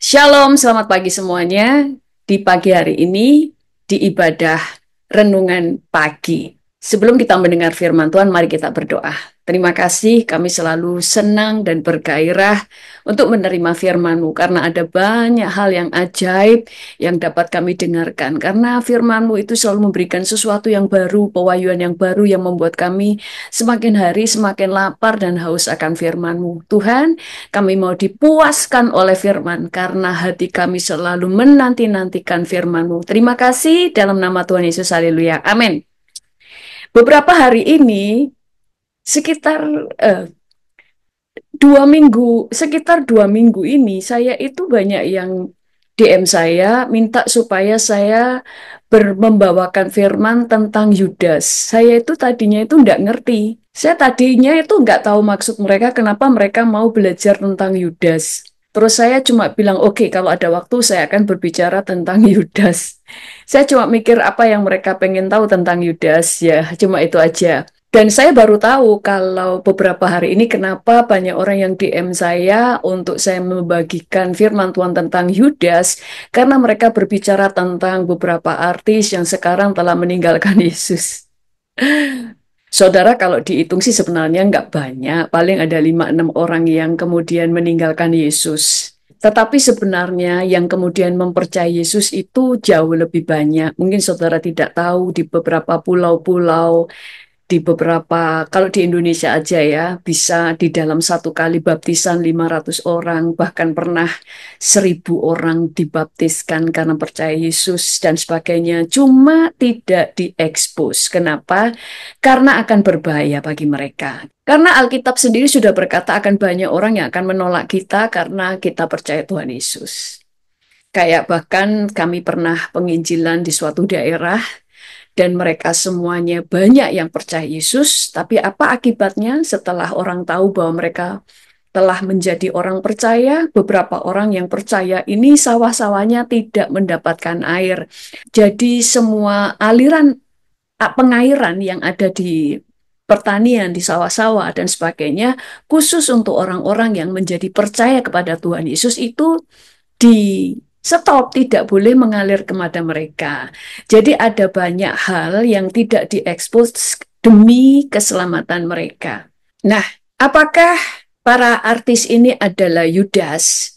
Shalom, selamat pagi semuanya. Di pagi hari ini, di ibadah renungan pagi. Sebelum kita mendengar firman Tuhan, mari kita berdoa. Terima kasih, kami selalu senang dan bergairah untuk menerima firman-Mu, karena ada banyak hal yang ajaib yang dapat kami dengarkan. Karena firman-Mu itu selalu memberikan sesuatu yang baru, pewahyuan yang baru yang membuat kami semakin hari semakin lapar dan haus akan firman-Mu. Tuhan, kami mau dipuaskan oleh firman karena hati kami selalu menanti-nantikan firman-Mu. Terima kasih dalam nama Tuhan Yesus. Haleluya. Amin. Beberapa hari ini, sekitar eh, sekitar 2 minggu ini, saya itu banyak yang DM saya, minta supaya saya membawakan firman tentang Yudas. Saya itu tadinya itu nggak ngerti. Saya tadinya itu nggak tahu maksud mereka, kenapa mereka mau belajar tentang Yudas. Terus saya cuma bilang, oke, kalau ada waktu saya akan berbicara tentang Yudas. Saya cuma mikir apa yang mereka pengen tahu tentang Yudas, ya cuma itu aja. Dan saya baru tahu kalau beberapa hari ini kenapa banyak orang yang DM saya untuk saya membagikan firman Tuhan tentang Yudas, karena mereka berbicara tentang beberapa artis yang sekarang telah meninggalkan Yesus. Saudara, kalau dihitung sih sebenarnya nggak banyak, paling ada 5-6 orang yang kemudian meninggalkan Yesus. Tetapi sebenarnya yang kemudian mempercayai Yesus itu jauh lebih banyak. Mungkin saudara tidak tahu di beberapa pulau-pulau, di beberapa, kalau di Indonesia aja ya, bisa di dalam satu kali baptisan 500 orang, bahkan pernah 1.000 orang dibaptiskan karena percaya Yesus dan sebagainya. Cuma tidak diekspos. Kenapa? Karena akan berbahaya bagi mereka. Karena Alkitab sendiri sudah berkata akan banyak orang yang akan menolak kita karena kita percaya Tuhan Yesus. Kayak bahkan kami pernah penginjilan di suatu daerah, dan mereka semuanya banyak yang percaya Yesus, tapi apa akibatnya setelah orang tahu bahwa mereka telah menjadi orang percaya? Beberapa orang yang percaya ini sawah-sawahnya tidak mendapatkan air. Jadi semua aliran pengairan yang ada di pertanian, di sawah-sawah dan sebagainya, khusus untuk orang-orang yang menjadi percaya kepada Tuhan Yesus itu di stop, tidak boleh mengalir kepada mereka. Jadi ada banyak hal yang tidak diekspos demi keselamatan mereka. Nah, apakah para artis ini adalah Yudas?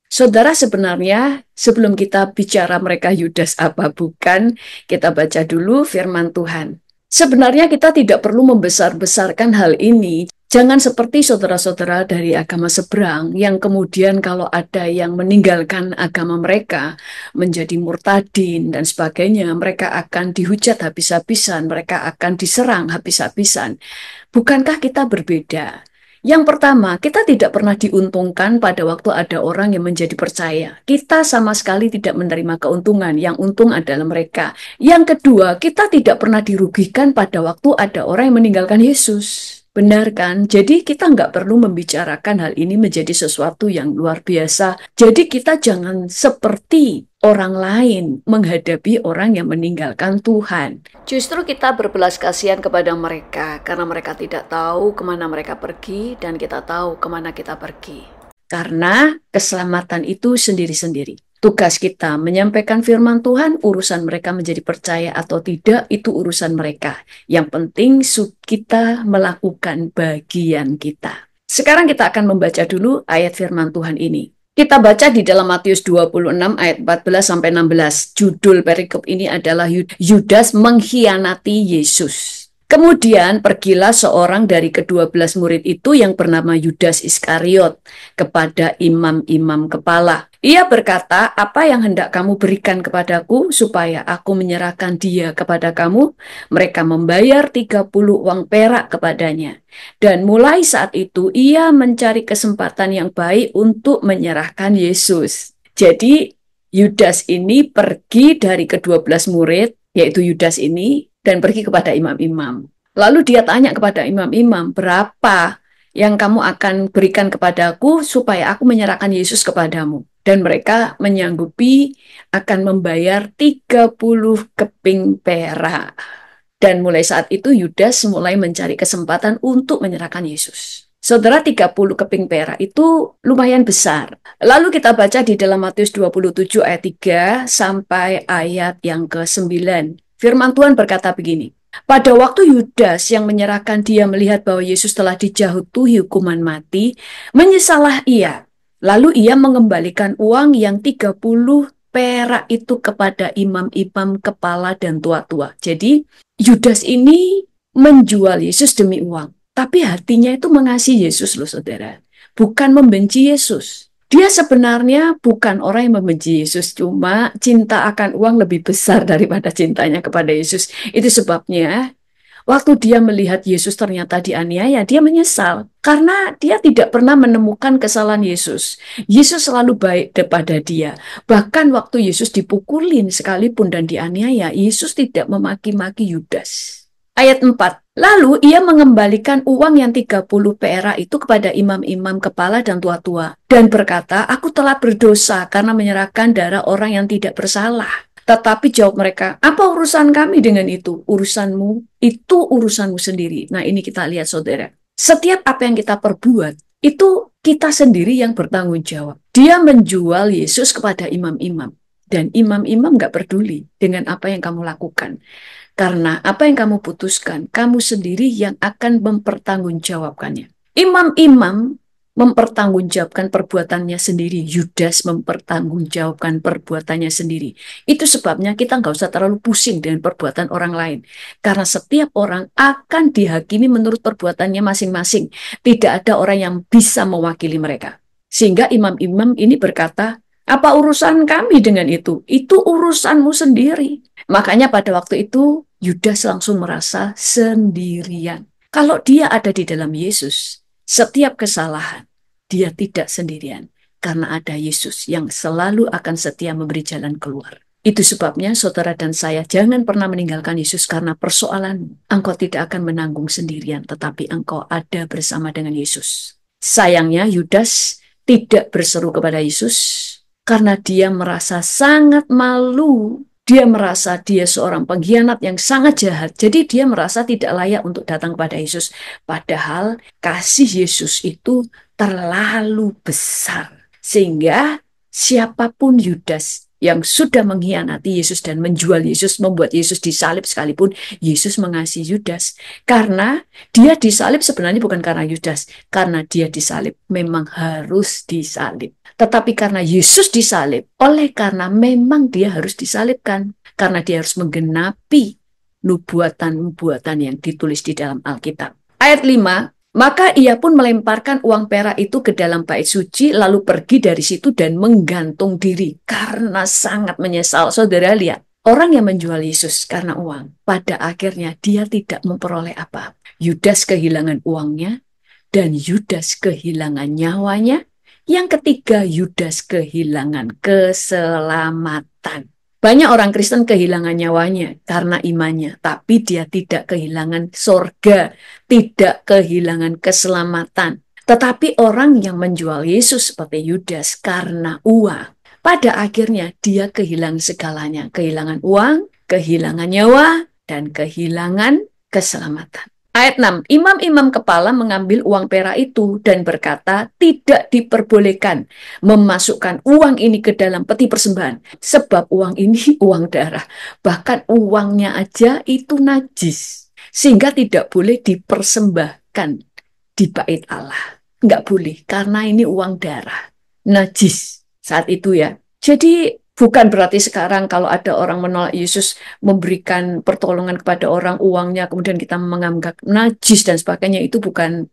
Saudara, sebenarnya sebelum kita bicara mereka Yudas apa bukan, kita baca dulu firman Tuhan. Sebenarnya kita tidak perlu membesar-besarkan hal ini. Jangan seperti saudara-saudara dari agama seberang yang kemudian kalau ada yang meninggalkan agama mereka menjadi murtadin dan sebagainya, mereka akan dihujat habis-habisan, mereka akan diserang habis-habisan. Bukankah kita berbeda? Yang pertama, kita tidak pernah diuntungkan pada waktu ada orang yang menjadi percaya. Kita sama sekali tidak menerima keuntungan, yang untung adalah mereka. Yang kedua, kita tidak pernah dirugikan pada waktu ada orang yang meninggalkan Yesus. Benar kan? Jadi kita nggak perlu membicarakan hal ini menjadi sesuatu yang luar biasa. Jadi kita jangan seperti orang lain menghadapi orang yang meninggalkan Tuhan. Justru kita berbelas kasihan kepada mereka karena mereka tidak tahu kemana mereka pergi dan kita tahu kemana kita pergi. Karena keselamatan itu sendiri-sendiri. Tugas kita menyampaikan firman Tuhan, urusan mereka menjadi percaya atau tidak, itu urusan mereka. Yang penting kita melakukan bagian kita. Sekarang kita akan membaca dulu ayat firman Tuhan ini. Kita baca di dalam Matius 26 ayat 14 sampai 16. Judul perikop ini adalah Yudas mengkhianati Yesus. Kemudian pergilah seorang dari ke-12 murid itu yang bernama Yudas Iskariot kepada imam-imam kepala. Ia berkata, apa yang hendak kamu berikan kepadaku supaya aku menyerahkan dia kepada kamu? Mereka membayar 30 uang perak kepadanya. Dan mulai saat itu ia mencari kesempatan yang baik untuk menyerahkan Yesus. Jadi Yudas ini pergi dari ke-12 murid, yaitu Yudas ini, dan pergi kepada imam-imam. Lalu dia tanya kepada imam-imam, berapa yang kamu akan berikan kepadaku supaya aku menyerahkan Yesus kepadamu? Dan mereka menyanggupi akan membayar 30 keping perak. Dan mulai saat itu Yudas mulai mencari kesempatan untuk menyerahkan Yesus. Saudara, 30 keping perak itu lumayan besar. Lalu kita baca di dalam Matius 27 ayat 3 sampai ayat yang ke-9. Firman Tuhan berkata begini. Pada waktu Yudas yang menyerahkan dia melihat bahwa Yesus telah dijatuhi hukuman mati, menyesallah ia. Lalu ia mengembalikan uang yang 30 perak itu kepada imam-imam kepala dan tua-tua. Jadi Yudas ini menjual Yesus demi uang. Tapi hatinya itu mengasihi Yesus loh saudara. Bukan membenci Yesus. Dia sebenarnya bukan orang yang membenci Yesus. Cuma cinta akan uang lebih besar daripada cintanya kepada Yesus. Itu sebabnya waktu dia melihat Yesus ternyata dianiaya, dia menyesal. Karena dia tidak pernah menemukan kesalahan Yesus. Yesus selalu baik kepada dia. Bahkan waktu Yesus dipukulin sekalipun dan dianiaya, Yesus tidak memaki-maki Yudas. Ayat 4. Lalu ia mengembalikan uang yang 30 perak itu kepada imam-imam kepala dan tua-tua. Dan berkata, aku telah berdosa karena menyerahkan darah orang yang tidak bersalah. Tetapi jawab mereka, apa urusan kami dengan itu? Urusanmu, itu urusanmu sendiri. Nah ini kita lihat saudara. Setiap apa yang kita perbuat, itu kita sendiri yang bertanggung jawab. Dia menjual Yesus kepada imam-imam. Dan imam-imam gak peduli dengan apa yang kamu lakukan. Karena apa yang kamu putuskan, kamu sendiri yang akan mempertanggungjawabkannya. Imam-imam mempertanggungjawabkan perbuatannya sendiri. Yudas mempertanggungjawabkan perbuatannya sendiri. Itu sebabnya kita nggak usah terlalu pusing dengan perbuatan orang lain. Karena setiap orang akan dihakimi menurut perbuatannya masing-masing. Tidak ada orang yang bisa mewakili mereka. Sehingga imam-imam ini berkata, apa urusan kami dengan itu? Itu urusanmu sendiri. Makanya pada waktu itu Yudas langsung merasa sendirian. Kalau dia ada di dalam Yesus, setiap kesalahan dia tidak sendirian. Karena ada Yesus yang selalu akan setia memberi jalan keluar. Itu sebabnya saudara dan saya jangan pernah meninggalkan Yesus karena persoalanmu. Engkau tidak akan menanggung sendirian, tetapi engkau ada bersama dengan Yesus. Sayangnya Yudas tidak berseru kepada Yesus karena dia merasa sangat malu. Dia merasa dia seorang pengkhianat yang sangat jahat. Jadi dia merasa tidak layak untuk datang kepada Yesus. Padahal kasih Yesus itu terlalu besar. Sehingga siapapun Yudas yang sudah mengkhianati Yesus dan menjual Yesus, membuat Yesus disalib sekalipun, Yesus mengasihi Yudas. Karena dia disalib sebenarnya bukan karena Yudas. Karena dia disalib memang harus disalib. Tetapi karena Yesus disalib, oleh karena memang dia harus disalibkan. Karena dia harus menggenapi nubuatan-nubuatan yang ditulis di dalam Alkitab. Ayat 5, maka ia pun melemparkan uang perak itu ke dalam bait suci, lalu pergi dari situ dan menggantung diri. Karena sangat menyesal, saudara lihat. Orang yang menjual Yesus karena uang, pada akhirnya dia tidak memperoleh apa. Yudas kehilangan uangnya, dan Yudas kehilangan nyawanya. Yang ketiga, Yudas kehilangan keselamatan. Banyak orang Kristen kehilangan nyawanya karena imannya, tapi dia tidak kehilangan sorga, tidak kehilangan keselamatan. Tetapi orang yang menjual Yesus seperti Yudas karena uang, pada akhirnya dia kehilangan segalanya. Kehilangan uang, kehilangan nyawa, dan kehilangan keselamatan. Ayat 6, imam-imam kepala mengambil uang perak itu dan berkata, tidak diperbolehkan memasukkan uang ini ke dalam peti persembahan. Sebab uang ini uang darah. Bahkan uangnya aja itu najis. Sehingga tidak boleh dipersembahkan di bait Allah. Nggak boleh, karena ini uang darah. Najis saat itu ya. Jadi bukan berarti sekarang kalau ada orang menolak Yesus memberikan pertolongan kepada orang, uangnya kemudian kita menganggap najis dan sebagainya, itu bukan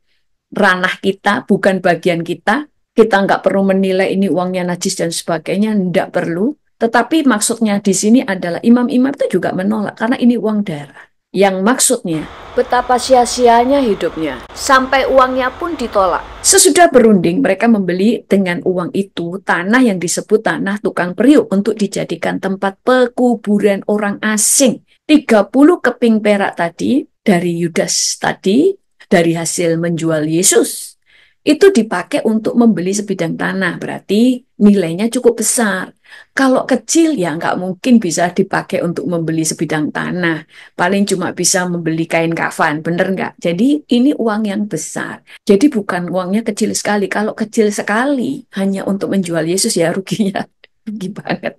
ranah kita, bukan bagian kita. Kita nggak perlu menilai ini uangnya najis dan sebagainya, nggak perlu. Tetapi maksudnya di sini adalah imam-imam itu juga menolak karena ini uang darah. Yang maksudnya betapa sia-sianya hidupnya, sampai uangnya pun ditolak. Sesudah berunding, mereka membeli dengan uang itu tanah yang disebut tanah tukang periuk untuk dijadikan tempat pekuburan orang asing. 30 keping perak tadi dari Yudas tadi, dari hasil menjual Yesus, itu dipakai untuk membeli sebidang tanah. Berarti nilainya cukup besar. Kalau kecil ya nggak mungkin bisa dipakai untuk membeli sebidang tanah. Paling cuma bisa membeli kain kafan, bener nggak? Jadi ini uang yang besar. Jadi bukan uangnya kecil sekali. Kalau kecil sekali hanya untuk menjual Yesus ya ruginya. Rugi banget.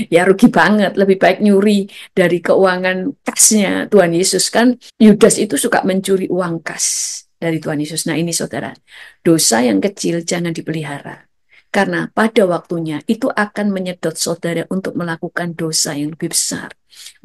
Ya rugi banget. Lebih baik nyuri dari keuangan kasnya Tuhan Yesus kan. Yudas itu suka mencuri uang kas dari Tuhan Yesus. Nah ini saudara, dosa yang kecil jangan dipelihara. Karena pada waktunya itu akan menyedot saudara untuk melakukan dosa yang lebih besar.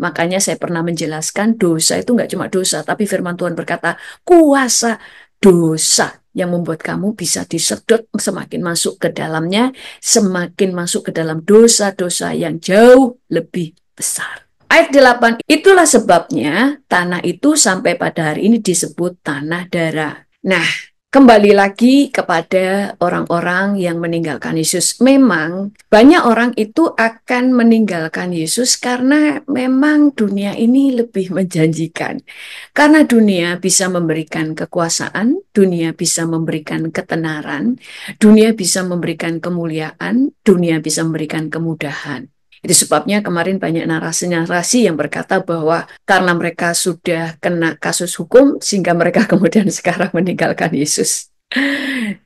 Makanya saya pernah menjelaskan dosa itu nggak cuma dosa, tapi firman Tuhan berkata kuasa dosa yang membuat kamu bisa disedot semakin masuk ke dalamnya, semakin masuk ke dalam dosa-dosa yang jauh lebih besar. Ayat 8, itulah sebabnya tanah itu sampai pada hari ini disebut tanah darah. Nah, kembali lagi kepada orang-orang yang meninggalkan Yesus. Memang banyak orang itu akan meninggalkan Yesus karena memang dunia ini lebih menjanjikan. Karena dunia bisa memberikan kekuasaan, dunia bisa memberikan ketenaran, dunia bisa memberikan kemuliaan, dunia bisa memberikan kemudahan. Itu sebabnya kemarin banyak narasi-narasi yang berkata bahwa karena mereka sudah kena kasus hukum, sehingga mereka kemudian sekarang meninggalkan Yesus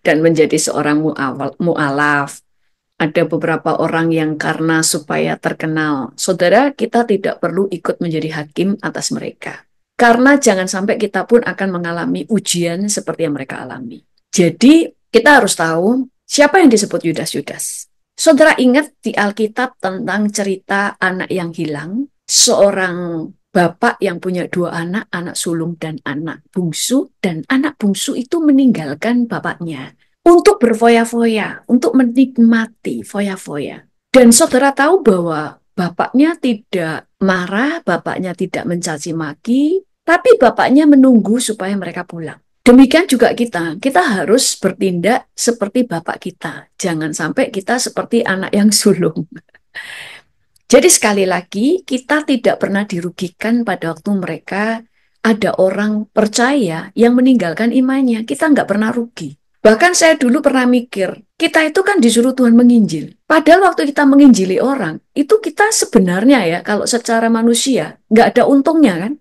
dan menjadi seorang mu'alaf. Ada beberapa orang yang karena supaya terkenal. Saudara, kita tidak perlu ikut menjadi hakim atas mereka. Karena jangan sampai kita pun akan mengalami ujian seperti yang mereka alami. Jadi, kita harus tahu siapa yang disebut Yudas-Yudas. Saudara ingat di Alkitab tentang cerita anak yang hilang, seorang bapak yang punya dua anak, anak sulung dan anak bungsu, dan anak bungsu itu meninggalkan bapaknya untuk berfoya-foya, untuk menikmati foya-foya. Dan saudara tahu bahwa bapaknya tidak marah, bapaknya tidak mencaci maki, tapi bapaknya menunggu supaya mereka pulang. Demikian juga kita harus bertindak seperti bapak kita. Jangan sampai kita seperti anak yang sulung. Jadi sekali lagi, kita tidak pernah dirugikan pada waktu mereka ada orang percaya yang meninggalkan imannya. Kita nggak pernah rugi. Bahkan saya dulu pernah mikir, kita itu kan disuruh Tuhan menginjil. Padahal waktu kita menginjili orang, itu kita sebenarnya ya, kalau secara manusia, nggak ada untungnya kan.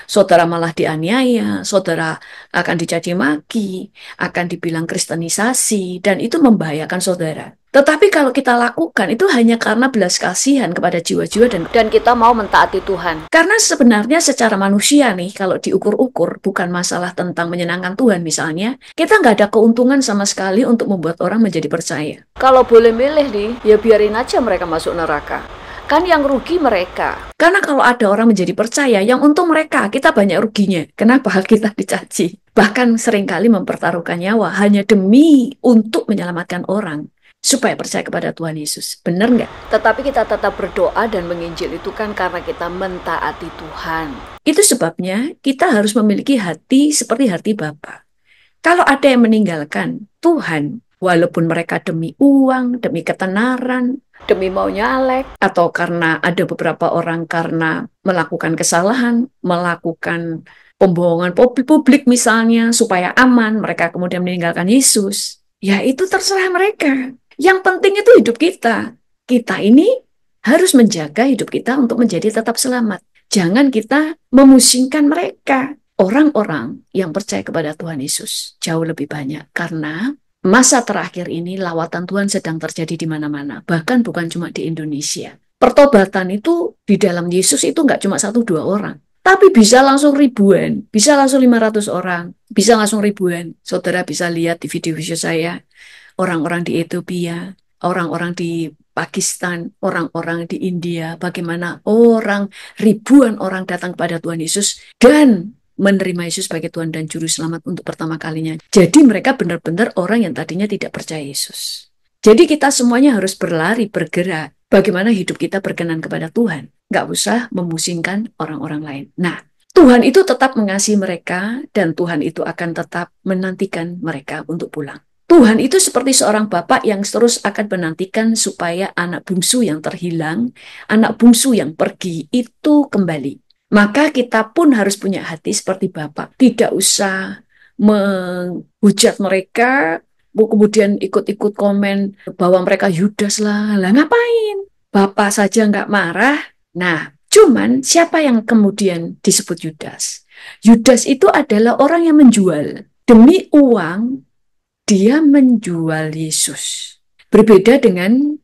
Saudara malah dianiaya, saudara akan dicaci maki, akan dibilang kristenisasi, dan itu membahayakan saudara. Tetapi kalau kita lakukan itu hanya karena belas kasihan kepada jiwa-jiwa dan kita mau mentaati Tuhan. Karena sebenarnya secara manusia nih, kalau diukur-ukur, bukan masalah tentang menyenangkan Tuhan misalnya, kita nggak ada keuntungan sama sekali untuk membuat orang menjadi percaya. Kalau boleh milih nih, ya biarin aja mereka masuk neraka. Kan yang rugi mereka. Karena kalau ada orang menjadi percaya, yang untung mereka, kita banyak ruginya. Kenapa kita dicaci? Bahkan seringkali mempertaruhkan nyawa hanya demi untuk menyelamatkan orang supaya percaya kepada Tuhan Yesus. Benar nggak? Tetapi kita tetap berdoa dan menginjil itu kan karena kita mentaati Tuhan. Itu sebabnya kita harus memiliki hati seperti hati Bapa. Kalau ada yang meninggalkan Tuhan, walaupun mereka demi uang, demi ketenaran, demi mau nyalek, atau karena ada beberapa orang karena melakukan kesalahan, melakukan pembohongan publik misalnya, supaya aman, mereka kemudian meninggalkan Yesus. Ya itu terserah mereka. Yang penting itu hidup kita. Kita ini harus menjaga hidup kita untuk menjadi tetap selamat. Jangan kita memusingkan mereka. Orang-orang yang percaya kepada Tuhan Yesus jauh lebih banyak karena masa terakhir ini lawatan Tuhan sedang terjadi di mana-mana, bahkan bukan cuma di Indonesia. Pertobatan itu di dalam Yesus itu nggak cuma 1-2 orang, tapi bisa langsung ribuan, bisa langsung 500 orang, bisa langsung ribuan. Saudara bisa lihat di video-video saya, orang-orang di Ethiopia, orang-orang di Pakistan, orang-orang di India, bagaimana ribuan orang datang kepada Tuhan Yesus dan menerima Yesus sebagai Tuhan dan Juru Selamat untuk pertama kalinya. Jadi mereka benar-benar orang yang tadinya tidak percaya Yesus. Jadi kita semuanya harus berlari, bergerak. Bagaimana hidup kita berkenan kepada Tuhan. Nggak usah memusingkan orang-orang lain. Nah, Tuhan itu tetap mengasihi mereka dan Tuhan itu akan tetap menantikan mereka untuk pulang. Tuhan itu seperti seorang bapak yang terus akan menantikan supaya anak bungsu yang terhilang, anak bungsu yang pergi itu kembali. Maka kita pun harus punya hati seperti bapak. Tidak usah menghujat mereka, kemudian ikut-ikut komen bahwa mereka Yudas lah. Lah ngapain? Bapak saja nggak marah. Nah, cuman siapa yang kemudian disebut Yudas? Yudas itu adalah orang yang menjual. Demi uang, dia menjual Yesus. Berbeda dengan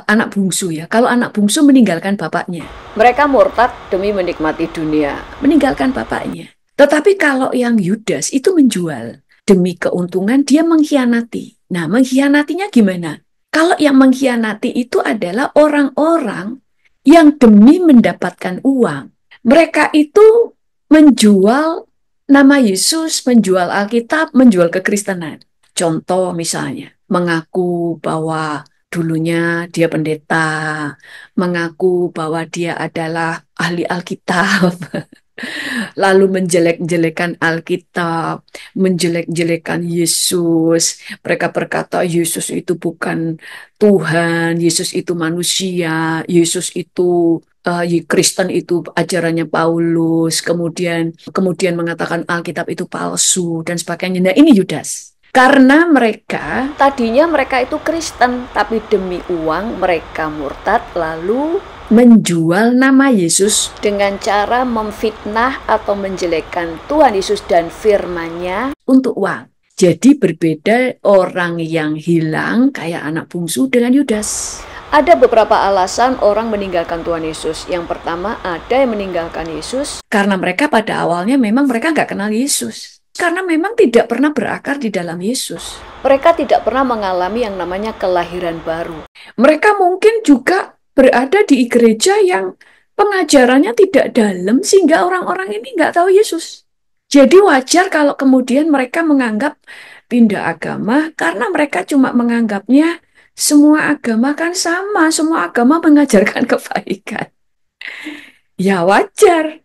anak bungsu ya. Kalau anak bungsu meninggalkan bapaknya. Mereka murtad demi menikmati dunia. Meninggalkan bapaknya. Tetapi kalau yang Yudas itu menjual. Demi keuntungan dia mengkhianati. Nah, mengkhianatinya gimana? Kalau yang mengkhianati itu adalah orang-orang yang demi mendapatkan uang. Mereka itu menjual nama Yesus, menjual Alkitab, menjual kekristenan. Contoh misalnya, mengaku bahwa dulunya dia pendeta, mengaku bahwa dia adalah ahli Alkitab, lalu menjelek-jelekan Alkitab, menjelek-jelekan Yesus. Mereka berkata Yesus itu bukan Tuhan, Yesus itu manusia, Yesus itu Kristen itu ajarannya Paulus, kemudian mengatakan Alkitab itu palsu dan sebagainya. Nah, ini Yudas. Karena tadinya mereka itu Kristen, tapi demi uang mereka murtad lalu menjual nama Yesus dengan cara memfitnah atau menjelekkan Tuhan Yesus dan firman-Nya untuk uang. Jadi berbeda orang yang hilang kayak anak bungsu dengan Yudas. Ada beberapa alasan orang meninggalkan Tuhan Yesus. Yang pertama, ada yang meninggalkan Yesus karena mereka pada awalnya memang mereka nggak kenal Yesus. Karena memang tidak pernah berakar di dalam Yesus. Mereka tidak pernah mengalami yang namanya kelahiran baru. Mereka mungkin juga berada di gereja yang pengajarannya tidak dalam sehingga orang-orang ini nggak tahu Yesus. Jadi wajar kalau kemudian mereka menganggap pindah agama karena mereka cuma menganggapnya semua agama kan sama, semua agama mengajarkan kebaikan. Ya wajar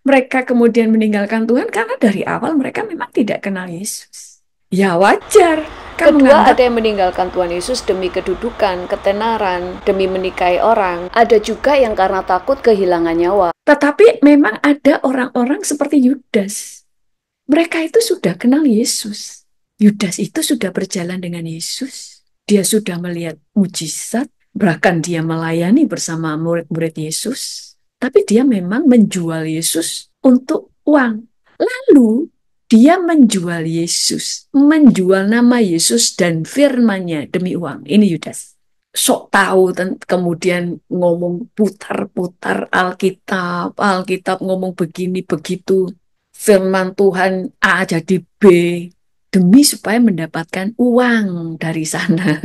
mereka kemudian meninggalkan Tuhan karena dari awal mereka memang tidak kenal Yesus. Ya wajar. Kedua, ada yang meninggalkan Tuhan Yesus demi kedudukan, ketenaran, demi menikahi orang. Ada juga yang karena takut kehilangan nyawa. Tetapi memang ada orang-orang seperti Yudas. Mereka itu sudah kenal Yesus. Yudas itu sudah berjalan dengan Yesus. Dia sudah melihat mujizat, bahkan dia melayani bersama murid-murid Yesus. Tapi dia memang menjual Yesus untuk uang. Lalu dia menjual Yesus, menjual nama Yesus dan firman-Nya demi uang. Ini Yudas. Sok tahu kemudian ngomong putar-putar Alkitab, Alkitab ngomong begini begitu. Firman Tuhan A jadi B demi supaya mendapatkan uang dari sana.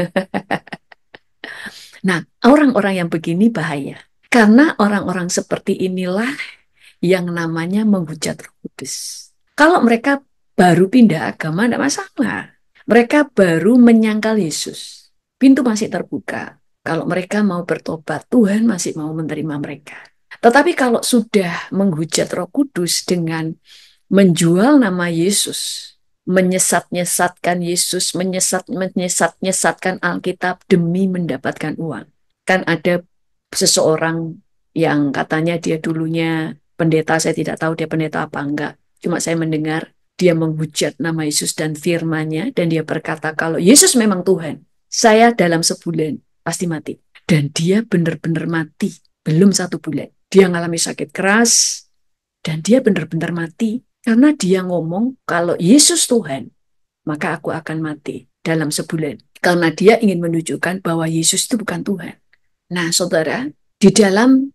Nah, orang-orang yang begini bahaya. Karena orang-orang seperti inilah yang namanya menghujat Roh Kudus. Kalau mereka baru pindah agama, tidak masalah. Mereka baru menyangkal Yesus. Pintu masih terbuka. Kalau mereka mau bertobat, Tuhan masih mau menerima mereka. Tetapi kalau sudah menghujat Roh Kudus dengan menjual nama Yesus, menyesat-nyesatkan Yesus, menyesat-nyesatkan Alkitab demi mendapatkan uang. Kan ada seseorang yang katanya dia dulunya pendeta, saya tidak tahu dia pendeta apa enggak. Cuma saya mendengar dia menghujat nama Yesus dan firman-Nya dan dia berkata kalau Yesus memang Tuhan, saya dalam sebulan pasti mati. Dan dia benar-benar mati, belum 1 bulan. Dia mengalami sakit keras dan dia benar-benar mati karena dia ngomong kalau Yesus Tuhan, maka aku akan mati dalam sebulan. Karena dia ingin menunjukkan bahwa Yesus itu bukan Tuhan. Nah, saudara, di dalam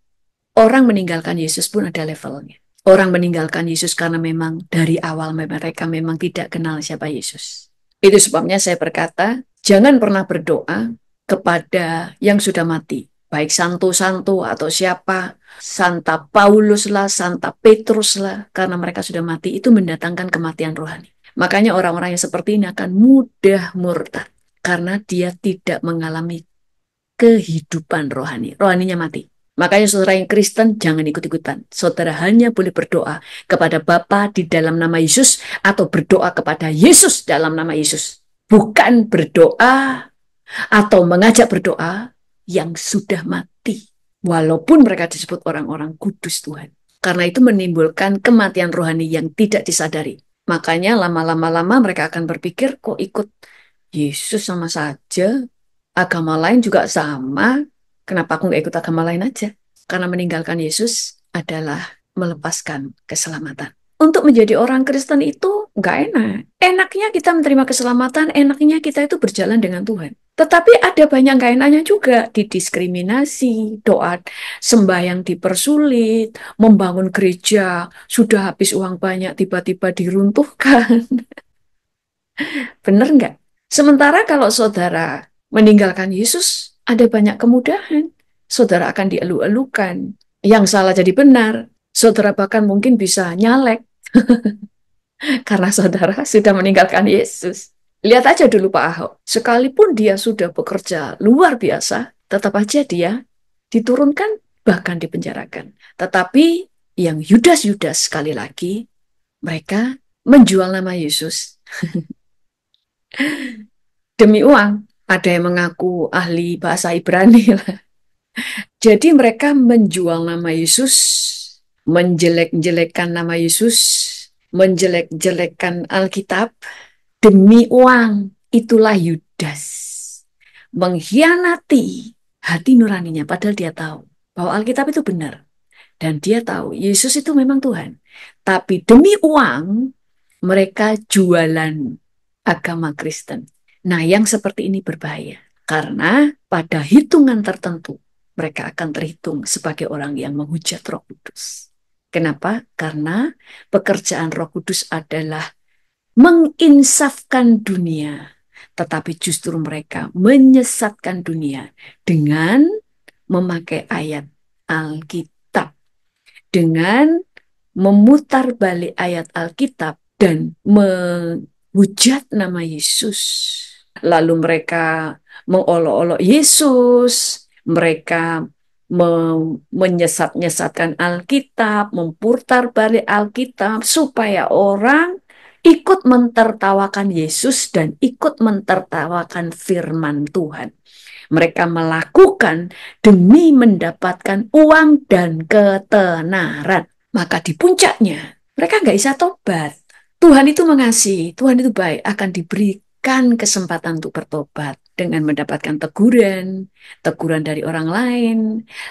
orang meninggalkan Yesus pun ada levelnya. Orang meninggalkan Yesus karena memang dari awal mereka memang tidak kenal siapa Yesus. Itu sebabnya saya berkata, jangan pernah berdoa kepada yang sudah mati. Baik santo-santo atau siapa, Santa Paulus lah, Santa Petrus lah, karena mereka sudah mati, itu mendatangkan kematian rohani. Makanya orang-orang yang seperti ini akan mudah murtad, karena dia tidak mengalami kehidupan rohani. Rohaninya mati. Makanya saudara yang Kristen jangan ikut-ikutan. Saudara hanya boleh berdoa kepada Bapa di dalam nama Yesus atau berdoa kepada Yesus dalam nama Yesus. Bukan berdoa atau mengajak berdoa yang sudah mati. Walaupun mereka disebut orang-orang kudus Tuhan. Karena itu menimbulkan kematian rohani yang tidak disadari. Makanya lama-lama mereka akan berpikir kok ikut Yesus sama saja, agama lain juga sama. Kenapa aku nggak ikut agama lain aja? Karena meninggalkan Yesus adalah melepaskan keselamatan. Untuk menjadi orang Kristen itu nggak enak. Enaknya kita menerima keselamatan, enaknya kita itu berjalan dengan Tuhan. Tetapi ada banyak nggak enaknya juga, didiskriminasi, doa sembahyang dipersulit, membangun gereja, sudah habis uang banyak, tiba-tiba diruntuhkan. Bener nggak? Sementara kalau saudara meninggalkan Yesus, ada banyak kemudahan. Saudara akan dielu-elukan. Yang salah jadi benar. Saudara bahkan mungkin bisa nyalek karena saudara sudah meninggalkan Yesus. Lihat aja dulu Pak Ahok. Sekalipun dia sudah bekerja luar biasa, tetap aja dia diturunkan bahkan dipenjarakan. Tetapi yang Yudas-Yudas sekali lagi, mereka menjual nama Yesus demi uang. Ada yang mengaku ahli bahasa Ibrani lah. Jadi mereka menjual nama Yesus, menjelek-jelekkan nama Yesus, menjelek-jelekkan Alkitab demi uang. Itulah Yudas. Mengkhianati hati nuraninya padahal dia tahu bahwa Alkitab itu benar. Dan dia tahu Yesus itu memang Tuhan. Tapi demi uang mereka jualan agama Kristen. Nah, yang seperti ini berbahaya. Karena pada hitungan tertentu, mereka akan terhitung sebagai orang yang menghujat Roh Kudus. Kenapa? Karena pekerjaan Roh Kudus adalah menginsafkan dunia. Tetapi justru mereka menyesatkan dunia dengan memakai ayat Alkitab. Dengan memutar balik ayat Alkitab dan menghujat nama Yesus. Lalu mereka mengolok-olok Yesus, mereka menyesat-nyesatkan Alkitab, memputar balik Alkitab supaya orang ikut mentertawakan Yesus dan ikut mentertawakan firman Tuhan. Mereka melakukan demi mendapatkan uang dan ketenaran. Maka di puncaknya, mereka nggak bisa tobat. Tuhan itu mengasihi, Tuhan itu baik, akan diberikan kesempatan untuk bertobat dengan mendapatkan teguran, teguran dari orang lain,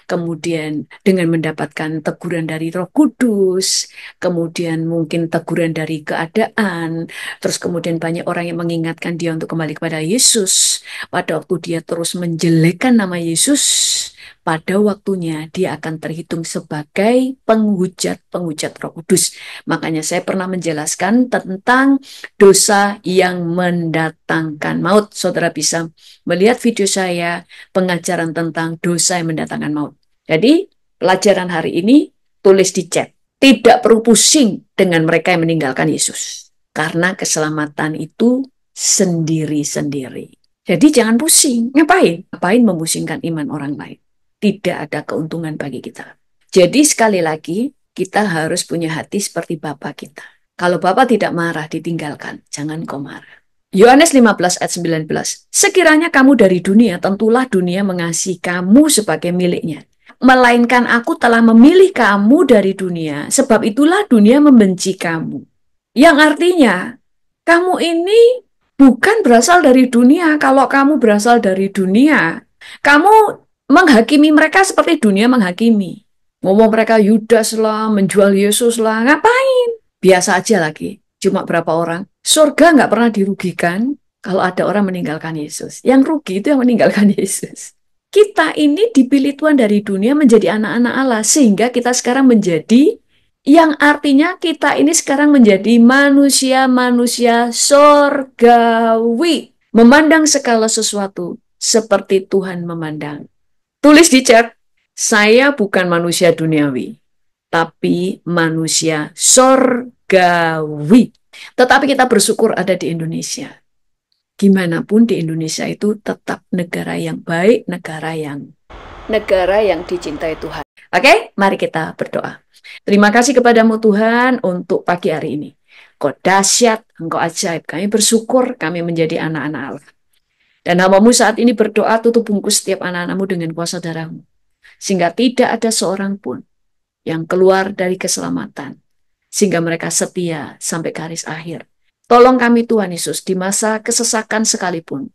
kemudian dengan mendapatkan teguran dari Roh Kudus, kemudian mungkin teguran dari keadaan, terus kemudian banyak orang yang mengingatkan dia untuk kembali kepada Yesus. Pada waktu dia terus menjelekkan nama Yesus, pada waktunya dia akan terhitung sebagai penghujat-penghujat Roh Kudus. Makanya saya pernah menjelaskan tentang dosa yang mendatangkan maut. Saudara bisa melihat video saya pengajaran tentang dosa yang mendatangkan maut. Jadi pelajaran hari ini tulis di chat. Tidak perlu pusing dengan mereka yang meninggalkan Yesus. Karena keselamatan itu sendiri-sendiri. Jadi jangan pusing. Ngapain? Ngapain memusingkan iman orang lain? Tidak ada keuntungan bagi kita. Jadi sekali lagi, kita harus punya hati seperti Bapa kita. Kalau Bapa tidak marah, ditinggalkan. Jangan kau marah. Yohanes 15 ayat 19. Sekiranya kamu dari dunia, tentulah dunia mengasihi kamu sebagai miliknya. Melainkan aku telah memilih kamu dari dunia, sebab itulah dunia membenci kamu. Yang artinya, kamu ini bukan berasal dari dunia. Kalau kamu berasal dari dunia, kamu menghakimi mereka seperti dunia menghakimi. Ngomong mereka Yudas lah, menjual Yesus lah, ngapain? Biasa aja lagi. Cuma berapa orang? Surga nggak pernah dirugikan kalau ada orang meninggalkan Yesus. Yang rugi itu yang meninggalkan Yesus. Kita ini dipilih Tuhan dari dunia menjadi anak-anak Allah. Sehingga kita sekarang menjadi yang artinya kita ini sekarang menjadi manusia-manusia sorgawi. Memandang segala sesuatu seperti Tuhan memandang. Tulis di chat, saya bukan manusia duniawi, tapi manusia sorgawi. Tetapi kita bersyukur ada di Indonesia. Gimana pun di Indonesia itu tetap negara yang baik, negara yang dicintai Tuhan. Oke, mari kita berdoa. Terima kasih kepadamu Tuhan untuk pagi hari ini. Kau dahsyat, Engkau ajaib. Kami bersyukur kami menjadi anak-anak Allah. Dan hamba-Mu saat ini berdoa tutup bungkus setiap anak-anak-Mu dengan kuasa darah-Mu. Sehingga tidak ada seorang pun yang keluar dari keselamatan. Sehingga mereka setia sampai garis akhir. Tolong kami Tuhan Yesus di masa kesesakan sekalipun.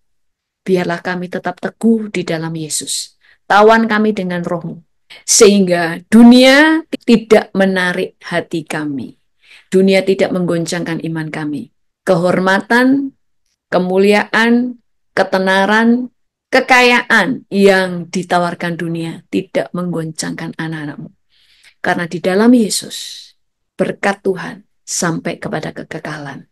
Biarlah kami tetap teguh di dalam Yesus. Tawan kami dengan roh-Mu. Sehingga dunia tidak menarik hati kami. Dunia tidak menggoncangkan iman kami. Kehormatan, kemuliaan, ketenaran, kekayaan yang ditawarkan dunia tidak menggoncangkan anak-anak-Mu. Karena di dalam Yesus, berkat Tuhan sampai kepada kekekalan.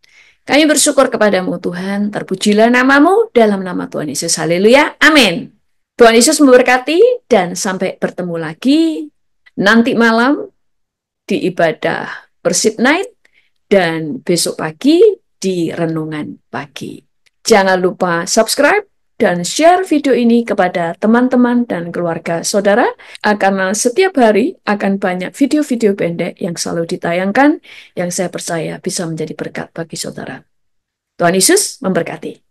Kami bersyukur kepadamu Tuhan, terpujilah namamu dalam nama Tuhan Yesus. Haleluya, amin. Tuhan Yesus memberkati dan sampai bertemu lagi nanti malam di ibadah worship night dan besok pagi di renungan pagi. Jangan lupa subscribe dan share video ini kepada teman-teman dan keluarga saudara, karena setiap hari akan banyak video-video pendek yang selalu ditayangkan yang saya percaya bisa menjadi berkat bagi saudara. Tuhan Yesus memberkati.